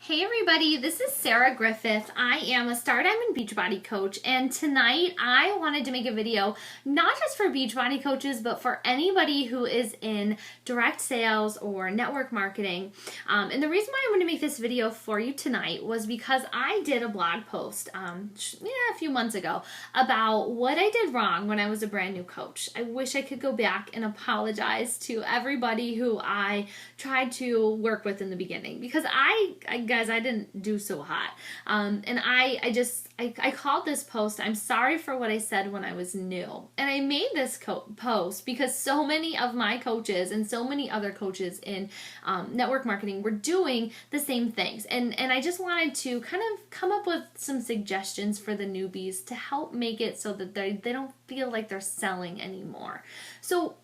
Hey everybody, this is Sarah Griffith. I am a Star Diamond Beachbody coach, and tonight I wanted to make a video not just for Beachbody coaches, but for anybody who is in direct sales or network marketing. And the reason why I wanted to make this video for you tonight was because I did a blog post a few months ago about what I did wrong when I was a brand new coach. I wish I could go back and apologize to everybody who I tried to work with in the beginning, because guys, I didn't do so hot. And I called this post, "I'm sorry for what I said when I was new." And I made this post because so many of my coaches and so many other coaches in network marketing were doing the same things. And I just wanted to kind of come up with some suggestions for the newbies to help make it so that they don't feel like they're selling anymore. So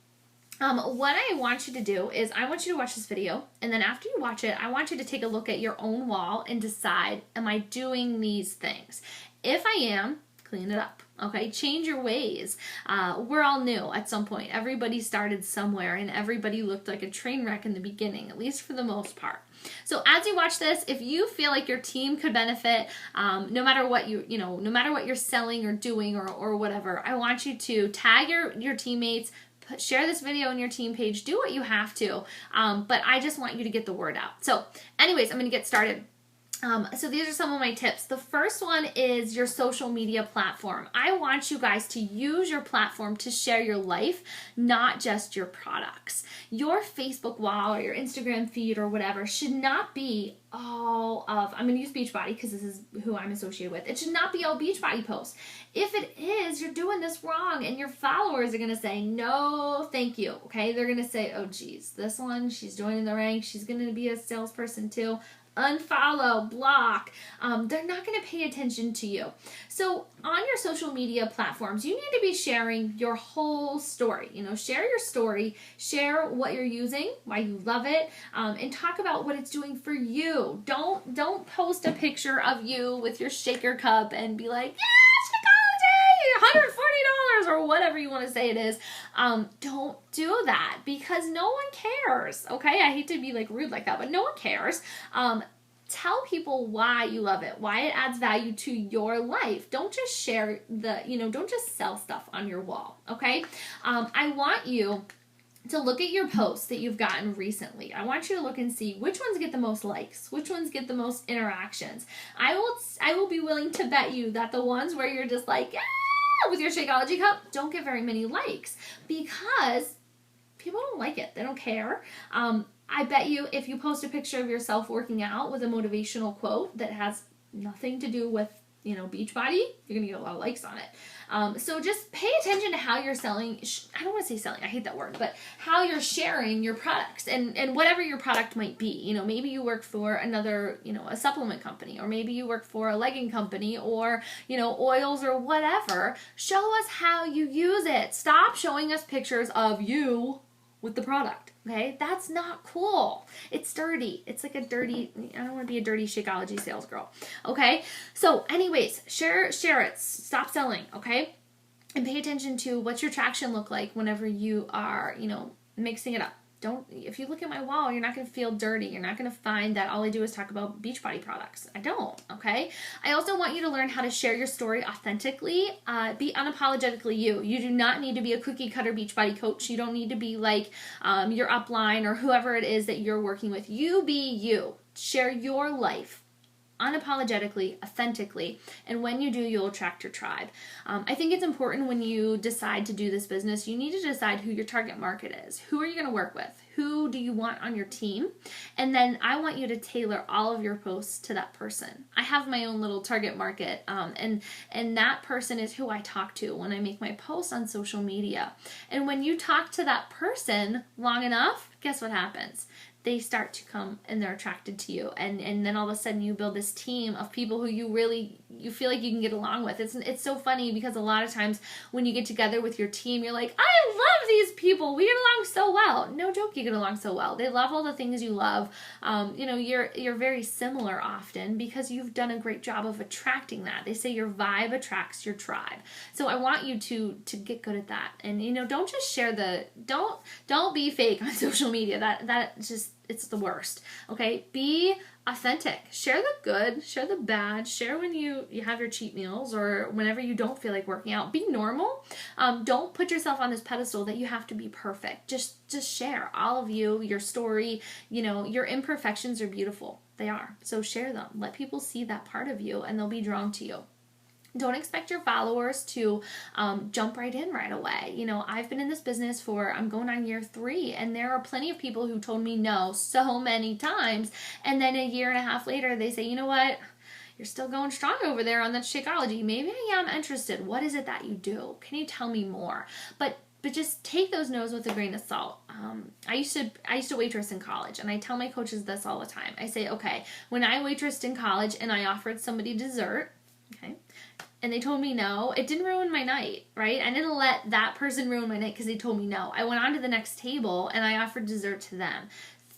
what I want you to do is I want you to watch this video, and then after you watch it, I want you to take a look at your own wall and decide, am I doing these things? If I am, clean it up. Okay, change your ways. We're all new at some point. Everybody started somewhere, and everybody looked like a train wreck in the beginning, at least for the most part. So as you watch this, if you feel like your team could benefit, no matter what no matter what you're selling or doing or whatever, I want you to tag your teammates. Share this video on your team page. Do what you have to, but I just want you to get the word out. So anyways, I'm going to get started. So these are some of my tips. The first one is your social media platform. I want you guys to use your platform to share your life, not just your products. Your Facebook wall or your Instagram feed or whatever should not be all of, I'm going to use Beachbody because this is who I'm associated with. It should not be all Beachbody posts. If it is, you're doing this wrong, and your followers are going to say, no, thank you. Okay. They're going to say, oh geez, this one, she's joining the ranks. She's going to be a salesperson too. Unfollow, block. They're not going to pay attention to you. So on your social media platforms, you need to be sharing your whole story. Share your story, share what you're using, why you love it, and talk about what it's doing for you. Don't post a picture of you with your shaker cup and be like, yeah, Shakeology, $140 or whatever you want to say it is. Don't do that, because no one cares. Okay, I hate to be rude like that, but no one cares. Tell people why you love it, why it adds value to your life. Don't just share don't just sell stuff on your wall. Okay, I want you to look at your posts that you've gotten recently. I want you to look and see which ones get the most likes, which ones get the most interactions. I will be willing to bet you that the ones where you're just like, yeah, with your Shakeology cup, don't get very many likes, because people don't like it. They don't care. I bet you if you post a picture of yourself working out with a motivational quote that has nothing to do with Beachbody, you're going to get a lot of likes on it. So just pay attention to how you're selling. I don't want to say selling, I hate that word, but how you're sharing your products and whatever your product might be. Maybe you work for another, a supplement company, or maybe you work for a legging company, or, oils or whatever. Show us how you use it. Stop showing us pictures of you with the product. Okay, that's not cool. It's dirty. It's like a dirty, I don't want to be a dirty Shakeology sales girl. Okay, so anyways, share it. Stop selling. Okay, and pay attention to what's your traction look like whenever you are, mixing it up. If you look at my wall, you're not going to feel dirty. You're not going to find that all I do is talk about Beachbody products. I don't, okay? I also want you to learn how to share your story authentically. Be unapologetically you. You do not need to be a cookie cutter Beachbody coach. You don't need to be like your upline or whoever it is that you're working with. You be you. Share your life unapologetically, authentically, and when you do, you'll attract your tribe. I think it's important when you decide to do this business, you need to decide who your target market is. Who are you going to work with? Who do you want on your team? And then I want you to tailor all of your posts to that person. I have my own little target market, and that person is who I talk to when I make my posts on social media. And when you talk to that person long enough, guess what happens? They start to come and they're attracted to you, and then all of a sudden you build this team of people who you feel like you can get along with. It's so funny, because a lot of times when you get together with your team, you're like, I love these people, we get along so well. No joke, you get along so well. They love all the things you love. You're very similar often because you've done a great job of attracting that. They say your vibe attracts your tribe. So I want you to get good at that, and don't just share don't be fake on social media. That just it's the worst. Okay, be authentic. Share the good, share the bad, share when you have your cheat meals or whenever you don't feel like working out. Be normal. Don't put yourself on this pedestal that you have to be perfect. Just share all of you, your story. You know, your imperfections are beautiful. They are. So share them. Let people see that part of you and they'll be drawn to you. Don't expect your followers to jump right in right away. You know, I've been in this business I'm going on year 3, and there are plenty of people who told me no so many times, and then a year and a half later, they say, you know what? You're still going strong over there on that Shakeology. Maybe I am interested. What is it that you do? Can you tell me more? But just take those no's with a grain of salt. I used to waitress in college, and I tell my coaches this all the time. I say, okay, when I waitressed in college and I offered somebody dessert, okay, and they told me no, it didn't ruin my night, right? I didn't let that person ruin my night because they told me no. I went on to the next table and I offered dessert to them.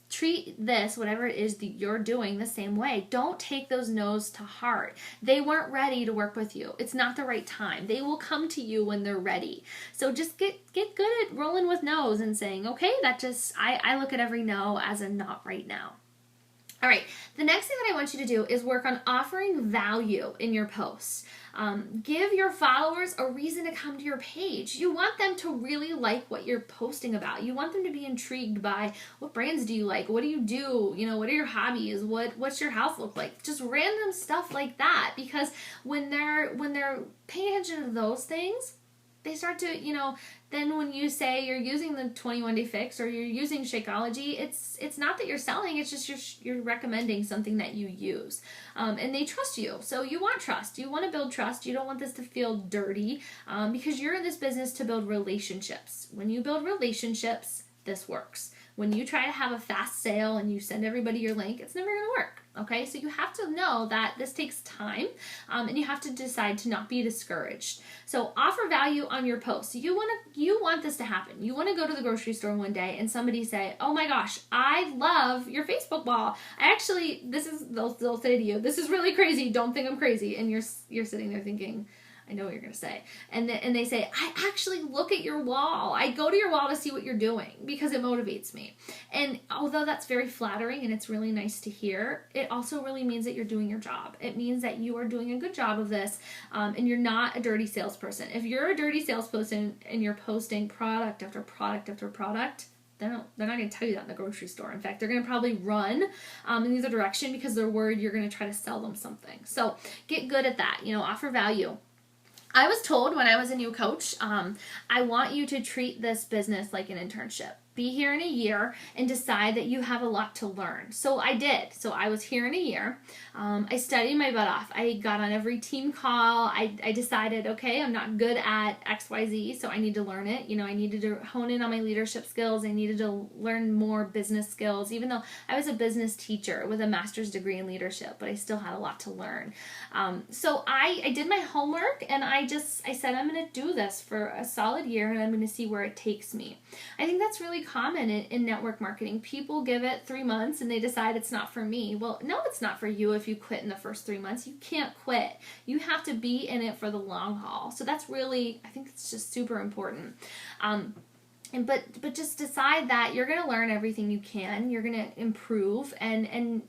Treat this, whatever it is that you're doing, the same way. Don't take those no's to heart. They weren't ready to work with you. It's not the right time. They will come to you when they're ready. So just get good at rolling with no's and saying, okay, I look at every no as a not right now. All right, the next thing that I want you to do is work on offering value in your posts. Give your followers a reason to come to your page. You want them to really like what you're posting about. You want them to be intrigued by what brands do you like? What do you do? You know, what are your hobbies? What's your house look like? Just random stuff like that. Because when they're paying attention to those things, they start to, you know, then when you say you're using the 21-day fix or you're using Shakeology, it's not that you're selling, it's just you're recommending something that you use. And they trust you. So you want trust. You want to build trust. You don't want this to feel dirty because you're in this business to build relationships. When you build relationships, this works. When you try to have a fast sale and you send everybody your link, it's never going to work. Okay, so you have to know that this takes time and you have to decide to not be discouraged. So offer value on your posts. You want this to happen. You want to go to the grocery store one day and somebody say, oh my gosh, I love your Facebook wall. They'll say to you, this is really crazy. Don't think I'm crazy. And you're sitting there thinking, I know what you're going to say. And they say, I actually look at your wall. I go to your wall to see what you're doing because it motivates me. And although that's very flattering and it's really nice to hear, it also really means that you're doing your job. It means that you are doing a good job of this and you're not a dirty salesperson. If you're a dirty salesperson and you're posting product after product after product, they're not going to tell you that in the grocery store. In fact, they're going to probably run in the other direction because they're worried you're going to try to sell them something. So get good at that. You know, offer value. I was told when I was a new coach, I want you to treat this business like an internship. Be here in a year and decide that you have a lot to learn. So I did. So I was here in a year. I studied my butt off. I got on every team call. I decided, okay, I'm not good at XYZ, so I need to learn it. You know, I needed to hone in on my leadership skills. I needed to learn more business skills, even though I was a business teacher with a master's degree in leadership, but I still had a lot to learn. So I did my homework and I said, I'm going to do this for a solid year and I'm going to see where it takes me. I think that's really common in network marketing. People give it 3 months and they decide it's not for me. Well, no, it's not for you if you quit in the first 3 months. You can't quit. You have to be in it for the long haul. So that's really, I think it's just super important. But just decide that you're going to learn everything you can. You're going to improve and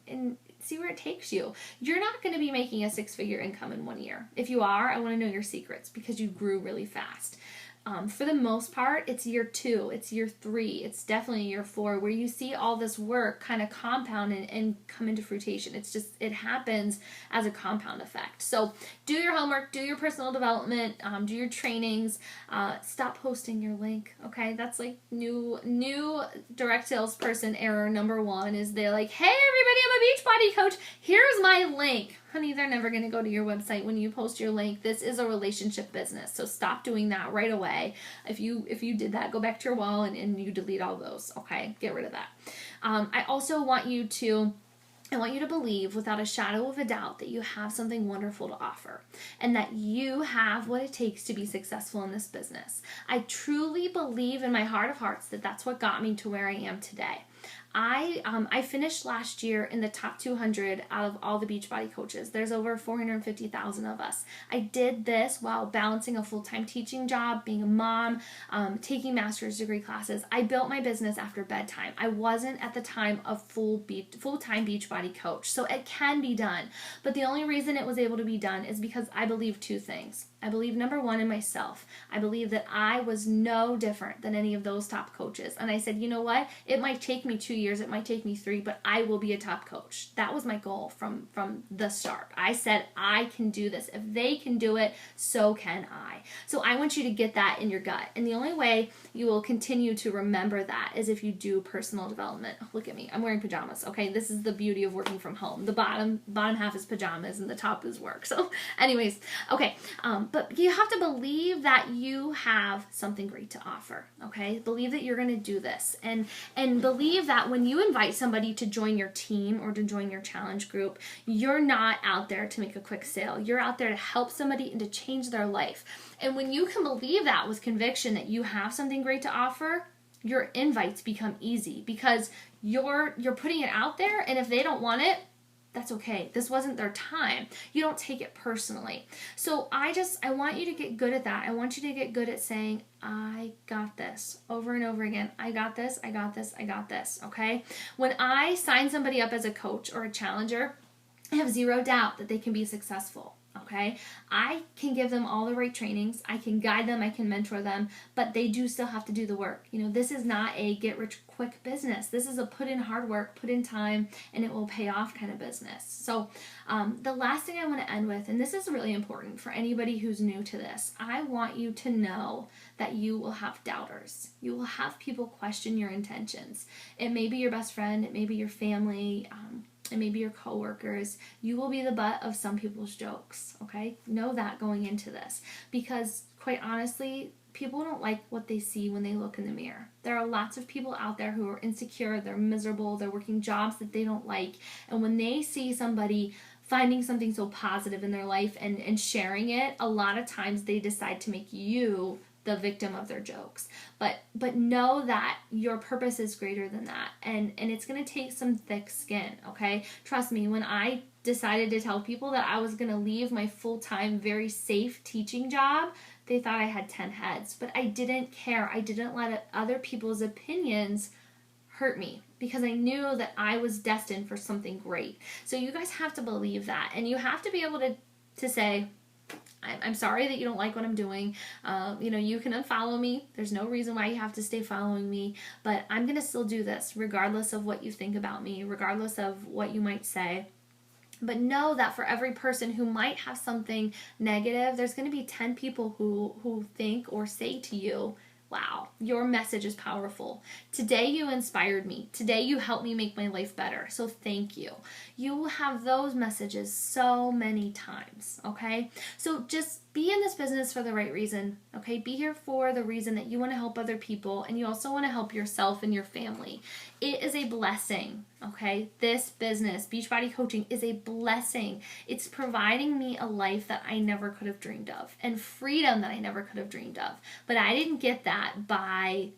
see where it takes you. You're not going to be making a 6-figure income in 1 year. If you are, I want to know your secrets because you grew really fast. For the most part, it's year 2, it's year 3, it's definitely year 4 where you see all this work kind of compound and come into fruition. It happens as a compound effect. So do your homework, do your personal development, do your trainings, stop posting your link, okay? That's like new direct salesperson error number 1 is they're like, hey everybody, I'm a Beachbody coach, here's my link. Honey, they're never going to go to your website when you post your link. This is a relationship business, so stop doing that right away. If you did that, go back to your wall and you delete all those, okay? Get rid of that. I also want you to believe without a shadow of a doubt that you have something wonderful to offer and that you have what it takes to be successful in this business. I truly believe in my heart of hearts that that's what got me to where I am today. I finished last year in the top 200 out of all the Beachbody coaches. There's over 450,000 of us. I did this while balancing a full-time teaching job, being a mom, taking master's degree classes. I built my business after bedtime. I wasn't at the time a full-time Beachbody coach, so it can be done. But the only reason it was able to be done is because I believe two things. I believe, number one, in myself. I believe that I was no different than any of those top coaches. And I said, you know what? It might take me 2 years, it might take me 3, but I will be a top coach. That was my goal from the start. I said, I can do this. If they can do it, so can I. So I want you to get that in your gut. And the only way you will continue to remember that is if you do personal development. Oh, look at me. I'm wearing pajamas. Okay, this is the beauty of working from home. The bottom half is pajamas and the top is work. So anyways, okay. But you have to believe that you have something great to offer, okay? Believe that you're going to do this. And believe that when you invite somebody to join your team or to join your challenge group, you're not out there to make a quick sale. You're out there to help somebody and to change their life. And when you can believe that with conviction that you have something great to offer, your invites become easy because you're putting it out there, and if they don't want it, that's okay. This wasn't their time. You don't take it personally. So I want you to get good at that. I want you to get good at saying, I got this, over and over again. I got this, I got this, I got this, okay? When I sign somebody up as a coach or a challenger, I have zero doubt that they can be successful. Okay, I can give them all the right trainings, I can guide them, I can mentor them, but they do still have to do the work. You know, this is not a get rich quick business. This is a put in hard work, put in time, and it will pay off kind of business. So the last thing I want to end with, and this is really important for anybody who's new to this, I want you to know that you will have doubters. You will have people question your intentions. It may be your best friend, it may be your family, and maybe your coworkers. You will be the butt of some people's jokes, okay? Know that going into this, because quite honestly, people don't like what they see when they look in the mirror. There are lots of people out there who are insecure, they're miserable, they're working jobs that they don't like, and when they see somebody finding something so positive in their life and sharing it, a lot of times they decide to make you the victim of their jokes. But know that your purpose is greater than that, and it's going to take some thick skin, okay? Trust me, when I decided to tell people that I was going to leave my full-time, very safe teaching job, they thought I had 10 heads, but I didn't care. I didn't let other people's opinions hurt me because I knew that I was destined for something great. So you guys have to believe that, and you have to be able to say, I'm sorry that you don't like what I'm doing. You know, you can unfollow me. There's no reason why you have to stay following me, but I'm going to still do this regardless of what you think about me, regardless of what you might say. But know that for every person who might have something negative, there's going to be 10 people who think or say to you, wow, your message is powerful. Today you inspired me. Today you helped me make my life better. So thank you. You will have those messages so many times, okay? So just be in this business for the right reason, okay? Be here for the reason that you want to help other people and you also want to help yourself and your family. It is a blessing, okay? This business, Beachbody Coaching, is a blessing. It's providing me a life that I never could have dreamed of and freedom that I never could have dreamed of. But I didn't get that by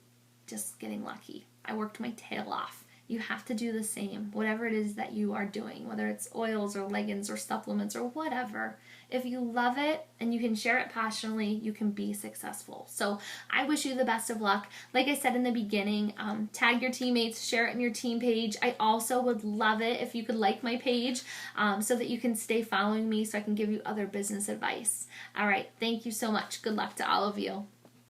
just getting lucky. I worked my tail off. You have to do the same, whatever it is that you are doing, whether it's oils or leggings or supplements or whatever. If you love it and you can share it passionately, you can be successful. So I wish you the best of luck. Like I said in the beginning, tag your teammates, share it in your team page. I also would love it if you could like my page so that you can stay following me so I can give you other business advice. All right, thank you so much. Good luck to all of you.